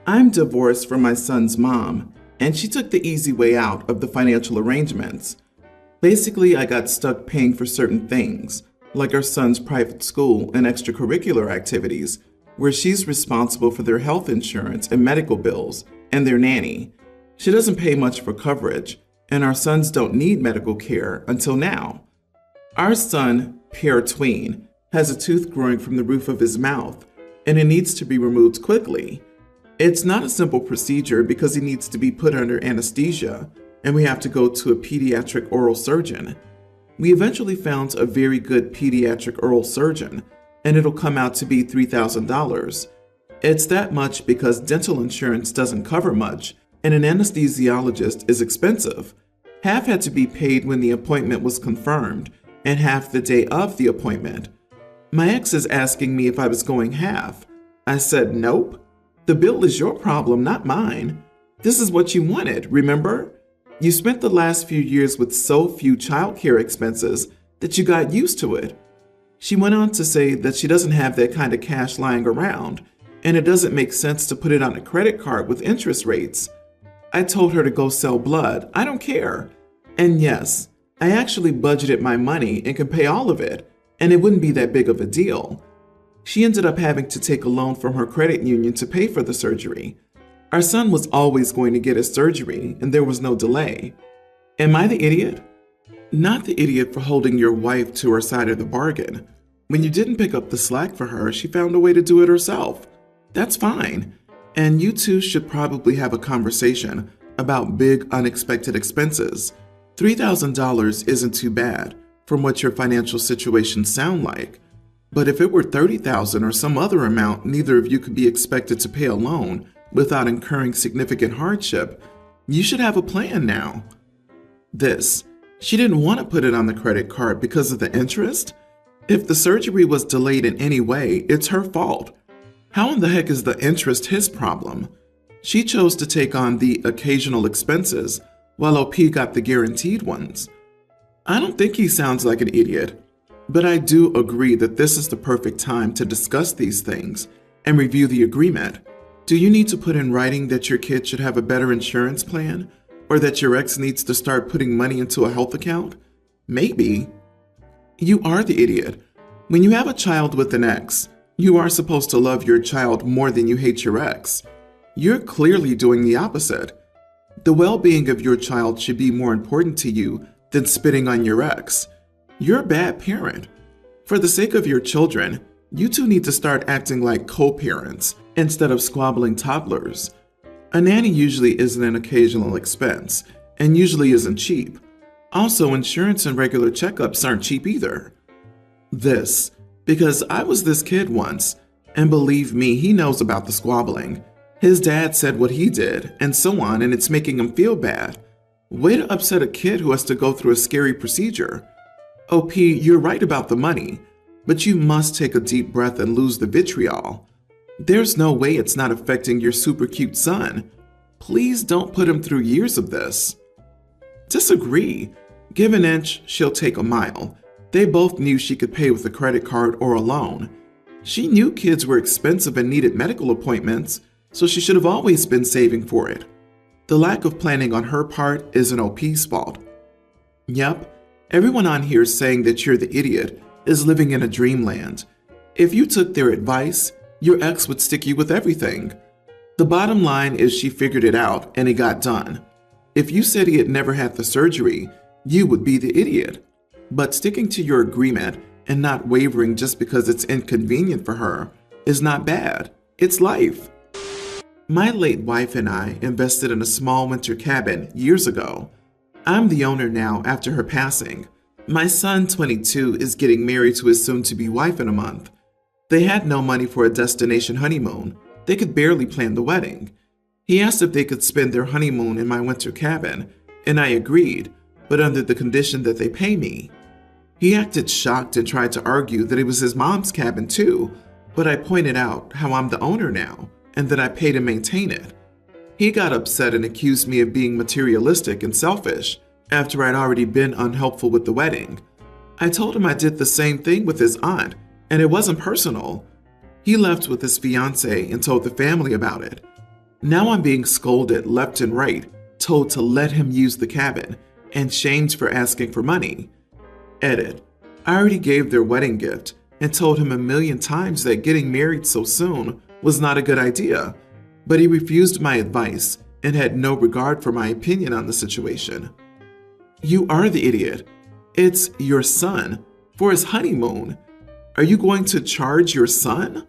I'm divorced from my son's mom, and she took the easy way out of the financial arrangements. Basically, I got stuck paying for certain things, like our son's private school and extracurricular activities, where she's responsible for their health insurance and medical bills, and their nanny. She doesn't pay much for coverage, and our sons don't need medical care until now. Our son, Pear Tween, has a tooth growing from the roof of his mouth, and it needs to be removed quickly. It's not a simple procedure because he needs to be put under anesthesia, and we have to go to a pediatric oral surgeon. We eventually found a very good pediatric oral surgeon, and it'll come out to be $3,000. It's that much because dental insurance doesn't cover much, and an anesthesiologist is expensive. Half had to be paid when the appointment was confirmed, and half the day of the appointment. My ex is asking me if I was going half. I said, nope. The bill is your problem, not mine. This is what you wanted, remember? You spent the last few years with so few childcare expenses that you got used to it. She went on to say that she doesn't have that kind of cash lying around, and it doesn't make sense to put it on a credit card with interest rates. I told her to go sell blood. I don't care. And yes, I actually budgeted my money and can pay all of it, and it wouldn't be that big of a deal. She ended up having to take a loan from her credit union to pay for the surgery. Our son was always going to get his surgery, and there was no delay. Am I the idiot? Not the idiot for holding your wife to her side of the bargain. When you didn't pick up the slack for her, she found a way to do it herself. That's fine. And you two should probably have a conversation about big unexpected expenses. $3,000 isn't too bad from what your financial situations sound like. But if it were $30,000 or some other amount, neither of you could be expected to pay a loan without incurring significant hardship. You should have a plan now. She didn't want to put it on the credit card because of the interest? If the surgery was delayed in any way, it's her fault. How in the heck is the interest his problem? She chose to take on the occasional expenses, while OP got the guaranteed ones. I don't think he sounds like an idiot. But I do agree that this is the perfect time to discuss these things and review the agreement. Do you need to put in writing that your kid should have a better insurance plan? Or that your ex needs to start putting money into a health account? Maybe. You are the idiot. When you have a child with an ex, you are supposed to love your child more than you hate your ex. You're clearly doing the opposite. The well-being of your child should be more important to you than spitting on your ex. You're a bad parent. For the sake of your children, you two need to start acting like co-parents instead of squabbling toddlers. A nanny usually isn't an occasional expense and usually isn't cheap. Also, insurance and regular checkups aren't cheap either. Because I was this kid once, and believe me, he knows about the squabbling. His dad said what he did, and so on, and it's making him feel bad. Way to upset a kid who has to go through a scary procedure. OP, you're right about the money, but you must take a deep breath and lose the vitriol. There's no way it's not affecting your super cute son. Please don't put him through years of this. Disagree. Give an inch, she'll take a mile. They both knew she could pay with a credit card or a loan. She knew kids were expensive and needed medical appointments, so she should have always been saving for it. The lack of planning on her part isn't OP's fault. Yep. Everyone on here saying that you're the idiot is living in a dreamland. If you took their advice, your ex would stick you with everything. The bottom line is she figured it out and it got done. If you said he had never had the surgery, you would be the idiot. But sticking to your agreement and not wavering just because it's inconvenient for her is not bad. It's life. My late wife and I invested in a small winter cabin years ago. I'm the owner now after her passing. My son, 22, is getting married to his soon-to-be wife in a month. They had no money for a destination honeymoon. They could barely plan the wedding. He asked if they could spend their honeymoon in my winter cabin, and I agreed, but under the condition that they pay me. He acted shocked and tried to argue that it was his mom's cabin too, but I pointed out how I'm the owner now and that I pay to maintain it. He got upset and accused me of being materialistic and selfish after I'd already been unhelpful with the wedding. I told him I did the same thing with his aunt, and it wasn't personal. He left with his fiancée and told the family about it. Now I'm being scolded left and right, told to let him use the cabin, and shamed for asking for money. Edit. I already gave their wedding gift and told him a million times that getting married so soon was not a good idea, but he refused my advice and had no regard for my opinion on the situation. You are the idiot. It's your son for his honeymoon. Are you going to charge your son?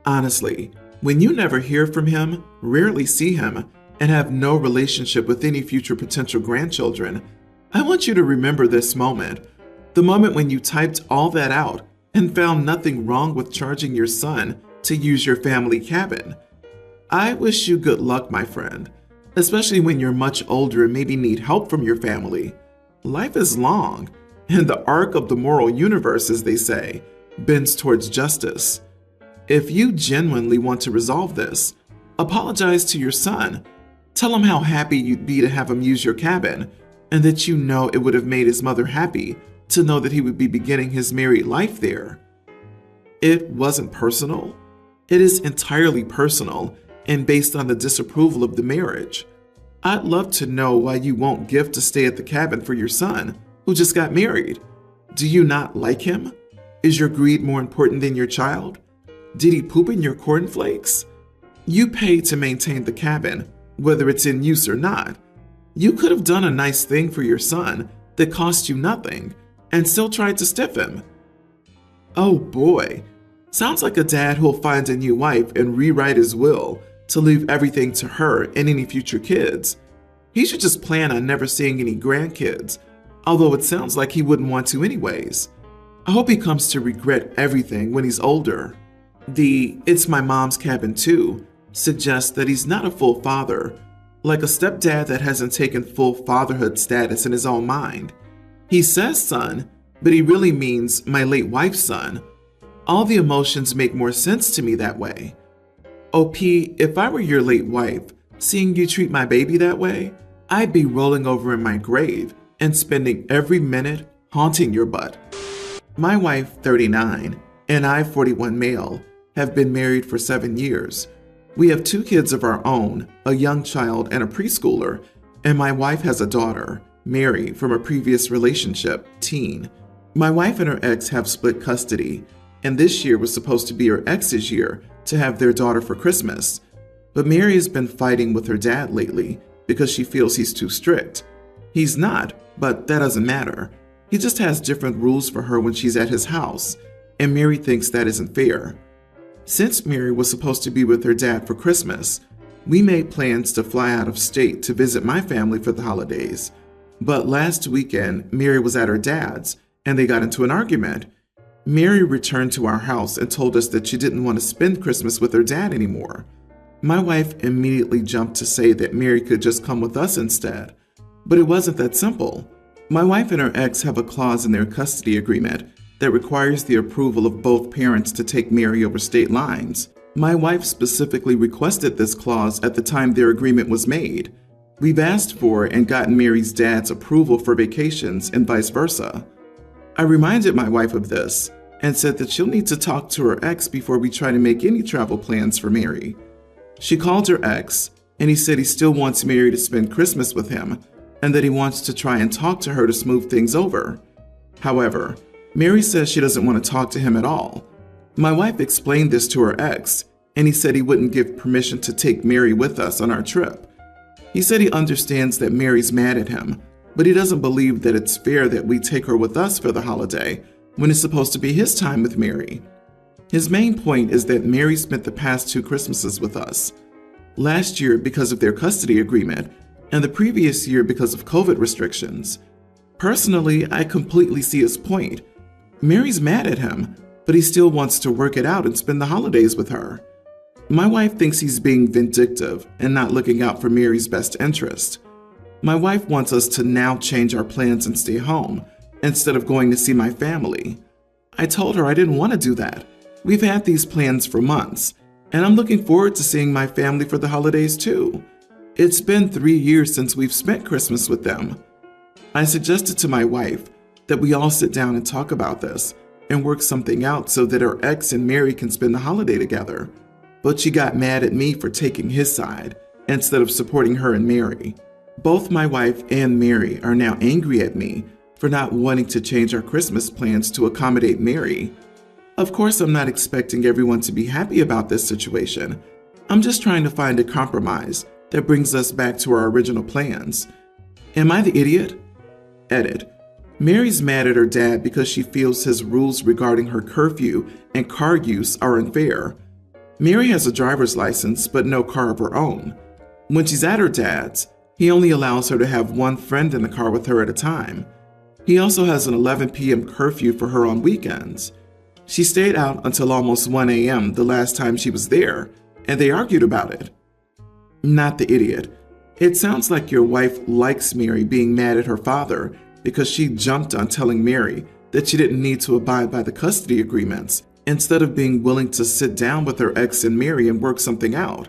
Honestly, when you never hear from him, rarely see him, and have no relationship with any future potential grandchildren, I want you to remember this moment, the moment when you typed all that out and found nothing wrong with charging your son to use your family cabin. I wish you good luck, my friend, especially when you're much older and maybe need help from your family. Life is long, and the arc of the moral universe, as they say, bends towards justice. If you genuinely want to resolve this, apologize to your son. Tell him how happy you'd be to have him use your cabin, and that you know it would have made his mother happy to know that he would be beginning his married life there. It wasn't personal. It is entirely personal and based on the disapproval of the marriage. I'd love to know why you won't gift to stay at the cabin for your son, who just got married. Do you not like him? Is your greed more important than your child? Did he poop in your cornflakes? You pay to maintain the cabin, whether it's in use or not. You could have done a nice thing for your son that cost you nothing and still tried to stiff him. Oh boy, sounds like a dad who'll find a new wife and rewrite his will to leave everything to her and any future kids. He should just plan on never seeing any grandkids, although it sounds like he wouldn't want to anyways. I hope he comes to regret everything when he's older. The "it's my mom's cabin too" suggests that he's not a full father, like a stepdad that hasn't taken full fatherhood status in his own mind. He says son, but he really means my late wife's son. All the emotions make more sense to me that way. OP, if I were your late wife, seeing you treat my baby that way, I'd be rolling over in my grave and spending every minute haunting your butt. My wife, 39, and I, 41 male, have been married for 7 years. We have 2 kids of our own, a young child and a preschooler, and my wife has a daughter, Mary, from a previous relationship, teen. My wife and her ex have split custody, and this year was supposed to be her ex's year to have their daughter for Christmas. But Mary has been fighting with her dad lately because she feels he's too strict. He's not, but that doesn't matter. He just has different rules for her when she's at his house, and Mary thinks that isn't fair. Since Mary was supposed to be with her dad for Christmas, we made plans to fly out of state to visit my family for the holidays. But last weekend, Mary was at her dad's, and they got into an argument. Mary returned to our house and told us that she didn't want to spend Christmas with her dad anymore. My wife immediately jumped to say that Mary could just come with us instead. But it wasn't that simple. My wife and her ex have a clause in their custody agreement that requires the approval of both parents to take Mary over state lines. My wife specifically requested this clause at the time their agreement was made. We've asked for and gotten Mary's dad's approval for vacations and vice versa. I reminded my wife of this and said that she'll need to talk to her ex before we try to make any travel plans for Mary. She called her ex, and he said he still wants Mary to spend Christmas with him and that he wants to try and talk to her to smooth things over. However, Mary says she doesn't want to talk to him at all. My wife explained this to her ex, and he said he wouldn't give permission to take Mary with us on our trip. He said he understands that Mary's mad at him, but he doesn't believe that it's fair that we take her with us for the holiday when it's supposed to be his time with Mary. His main point is that Mary spent the past 2 Christmases with us. Last year because of their custody agreement, and the previous year because of COVID restrictions. Personally, I completely see his point. Mary's mad at him, but he still wants to work it out and spend the holidays with her. My wife thinks he's being vindictive and not looking out for Mary's best interest. My wife wants us to now change our plans and stay home, instead of going to see my family. I told her I didn't want to do that. We've had these plans for months, and I'm looking forward to seeing my family for the holidays too. It's been 3 years since we've spent Christmas with them. I suggested to my wife that we all sit down and talk about this and work something out so that her ex and Mary can spend the holiday together. But she got mad at me for taking his side instead of supporting her and Mary. Both my wife and Mary are now angry at me for not wanting to change our Christmas plans to accommodate Mary. Of course, I'm not expecting everyone to be happy about this situation. I'm just trying to find a compromise that brings us back to our original plans. Am I the idiot? Edit. Mary's mad at her dad because she feels his rules regarding her curfew and car use are unfair. Mary has a driver's license but no car of her own. When she's at her dad's, he only allows her to have one friend in the car with her at a time. He also has an 11 p.m. curfew for her on weekends. She stayed out until almost 1 a.m. the last time she was there, and they argued about it. Not the idiot. It sounds like your wife likes Mary being mad at her father because she jumped on telling Mary that she didn't need to abide by the custody agreements instead of being willing to sit down with her ex and Mary and work something out.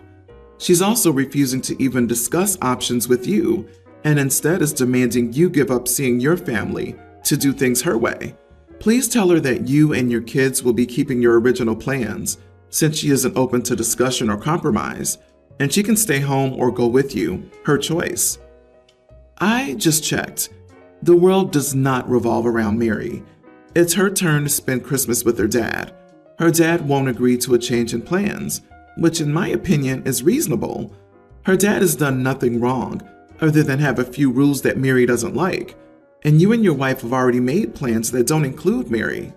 She's also refusing to even discuss options with you and instead is demanding you give up seeing your family to do things her way. Please tell her that you and your kids will be keeping your original plans since she isn't open to discussion or compromise, and she can stay home or go with you, her choice. I just checked. The world does not revolve around Mary. It's her turn to spend Christmas with her dad. Her dad won't agree to a change in plans, which in my opinion is reasonable. Her dad has done nothing wrong other than have a few rules that Mary doesn't like, and you and your wife have already made plans that don't include Mary.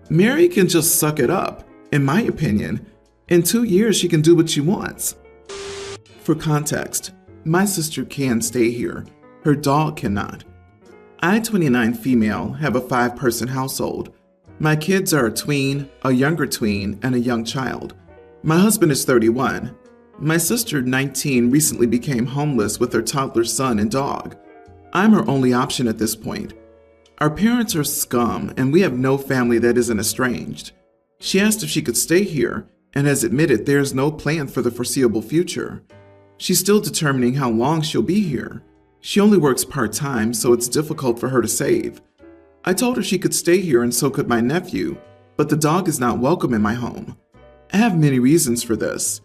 Mary can just suck it up, in my opinion. In 2 years, she can do what she wants. For context, my sister can stay here. Her dog cannot. I, 29 female, have a 5-person household. My kids are a tween, a younger tween, and a young child. My husband is 31. My sister, 19, recently became homeless with her toddler son and dog. I'm her only option at this point. Our parents are scum, and we have no family that isn't estranged. She asked if she could stay here and has admitted there is no plan for the foreseeable future. She's still determining how long she'll be here. She only works part-time, so it's difficult for her to save. I told her she could stay here and so could my nephew, but the dog is not welcome in my home. I have many reasons for this.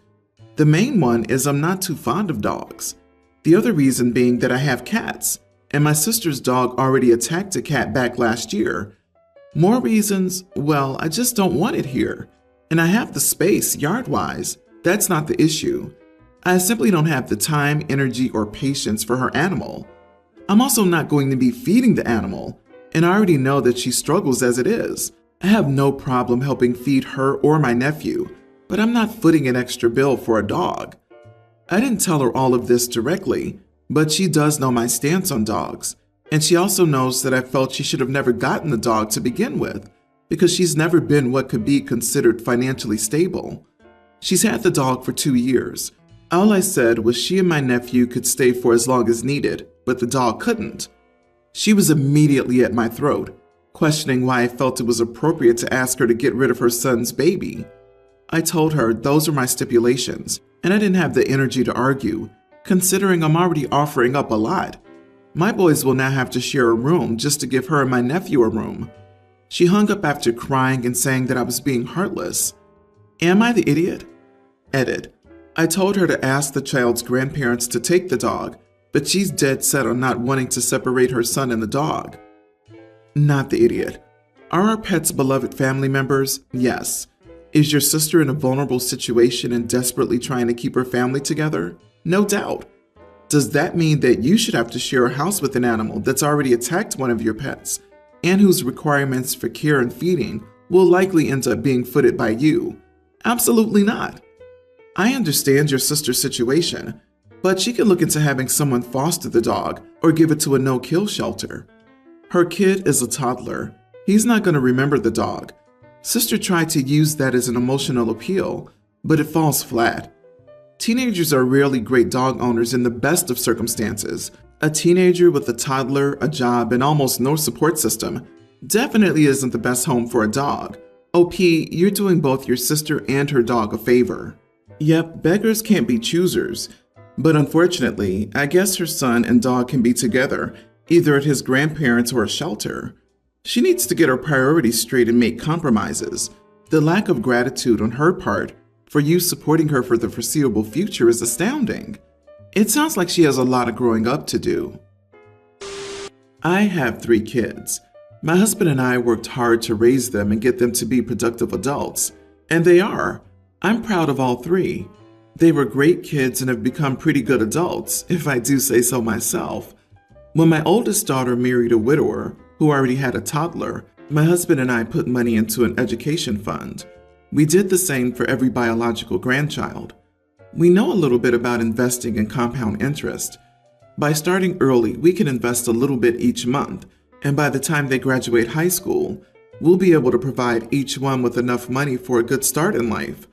The main one is I'm not too fond of dogs. The other reason being that I have cats, and my sister's dog already attacked a cat back last year. More reasons, well, I just don't want it here. And I have the space, yard-wise. That's not the issue. I simply don't have the time, energy, or patience for her animal. I'm also not going to be feeding the animal, and I already know that she struggles as it is. I have no problem helping feed her or my nephew, but I'm not footing an extra bill for a dog. I didn't tell her all of this directly, but she does know my stance on dogs, and she also knows that I felt she should have never gotten the dog to begin with, because she's never been what could be considered financially stable. She's had the dog for 2 years. All I said was she and my nephew could stay for as long as needed, but the dog couldn't. She was immediately at my throat, questioning why I felt it was appropriate to ask her to get rid of her son's baby. I told her those are my stipulations, and I didn't have the energy to argue, considering I'm already offering up a lot. My boys will now have to share a room just to give her and my nephew a room. She hung up after crying and saying that I was being heartless. Am I the idiot? Edit. I told her to ask the child's grandparents to take the dog, but she's dead set on not wanting to separate her son and the dog. Not the idiot. Are our pets beloved family members? Yes. Is your sister in a vulnerable situation and desperately trying to keep her family together? No doubt. Does that mean that you should have to share a house with an animal that's already attacked one of your pets and whose requirements for care and feeding will likely end up being footed by you? Absolutely not. I understand your sister's situation, but she can look into having someone foster the dog or give it to a no-kill shelter. Her kid is a toddler. He's not going to remember the dog. Sister tried to use that as an emotional appeal, but it falls flat. Teenagers are rarely great dog owners in the best of circumstances. A teenager with a toddler, a job, and almost no support system definitely isn't the best home for a dog. OP, you're doing both your sister and her dog a favor. Yep, beggars can't be choosers. But unfortunately, I guess her son and dog can be together, either at his grandparents' or a shelter. She needs to get her priorities straight and make compromises. The lack of gratitude on her part for you supporting her for the foreseeable future is astounding. It sounds like she has a lot of growing up to do. I have 3 kids. My husband and I worked hard to raise them and get them to be productive adults, and they are. I'm proud of all 3. They were great kids and have become pretty good adults, if I do say so myself. When my oldest daughter married a widower who already had a toddler, my husband and I put money into an education fund. We did the same for every biological grandchild. We know a little bit about investing in compound interest. By starting early, we can invest a little bit each month, and by the time they graduate high school, we'll be able to provide each one with enough money for a good start in life.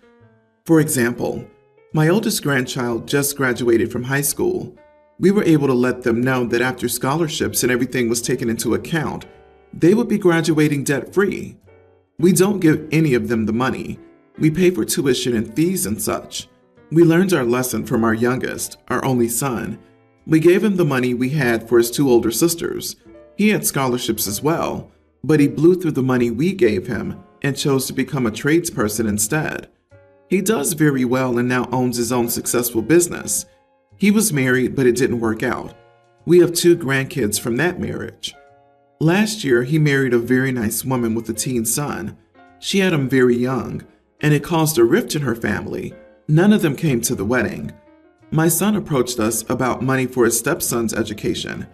For example, my oldest grandchild just graduated from high school. We were able to let them know that after scholarships and everything was taken into account, they would be graduating debt-free. We don't give any of them the money. We pay for tuition and fees and such. We learned our lesson from our youngest, our only son. We gave him the money we had for his 2 older sisters. He had scholarships as well, but he blew through the money we gave him and chose to become a tradesperson instead. He does very well and now owns his own successful business. He was married, but it didn't work out. We have 2 grandkids from that marriage. Last year, he married a very nice woman with a teen son. She had him very young, and it caused a rift in her family. None of them came to the wedding. My son approached us about money for his stepson's education.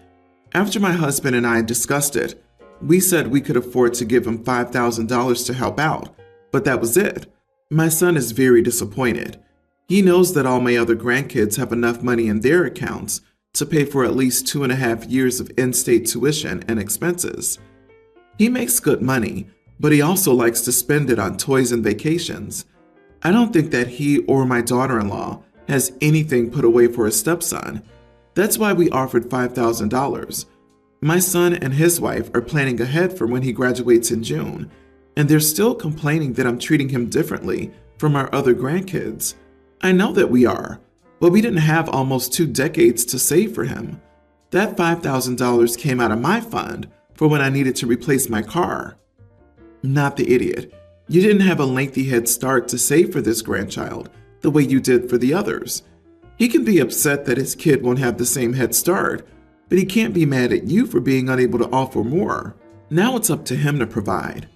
After my husband and I discussed it, we said we could afford to give him $5,000 to help out, but that was it. My son is very disappointed. He knows that all my other grandkids have enough money in their accounts to pay for at least 2.5 years of in-state tuition and expenses. He makes good money, but he also likes to spend it on toys and vacations. I don't think that he or my daughter-in-law has anything put away for his stepson. That's why we offered $5,000. My son and his wife are planning ahead for when he graduates in June, and they're still complaining that I'm treating him differently from our other grandkids. I know that we are, but we didn't have almost 2 decades to save for him. That $5,000 came out of my fund for when I needed to replace my car. Not the idiot. You didn't have a lengthy head start to save for this grandchild the way you did for the others. He can be upset that his kid won't have the same head start, but he can't be mad at you for being unable to offer more. Now it's up to him to provide.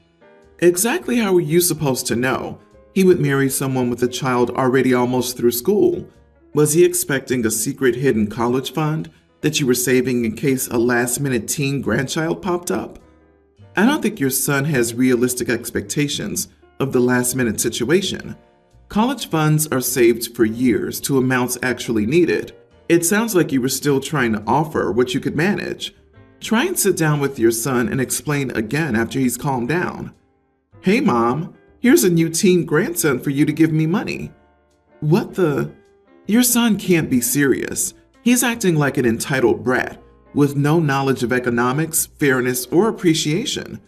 Exactly how were you supposed to know he would marry someone with a child already almost through school? Was he expecting a secret hidden college fund that you were saving in case a last-minute teen grandchild popped up? I don't think your son has realistic expectations of the last-minute situation. College funds are saved for years to amounts actually needed. It sounds like you were still trying to offer what you could manage. Try and sit down with your son and explain again after he's calmed down. Hey mom, here's a new teen grandson for you to give me money. What the? Your son can't be serious. He's acting like an entitled brat with no knowledge of economics, fairness, or appreciation.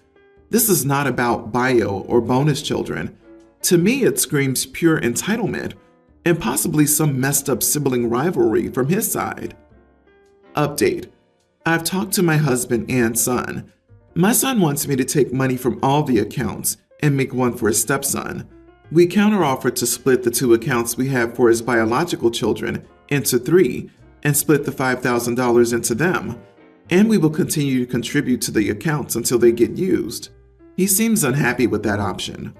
This is not about bio or bonus children. To me, it screams pure entitlement and possibly some messed up sibling rivalry from his side. Update. I've talked to my husband and son. My son wants me to take money from all the accounts and make one for his stepson. We counteroffered to split the 2 accounts we have for his biological children into 3 and split the $5,000 into them, and we will continue to contribute to the accounts until they get used. He seems unhappy with that option.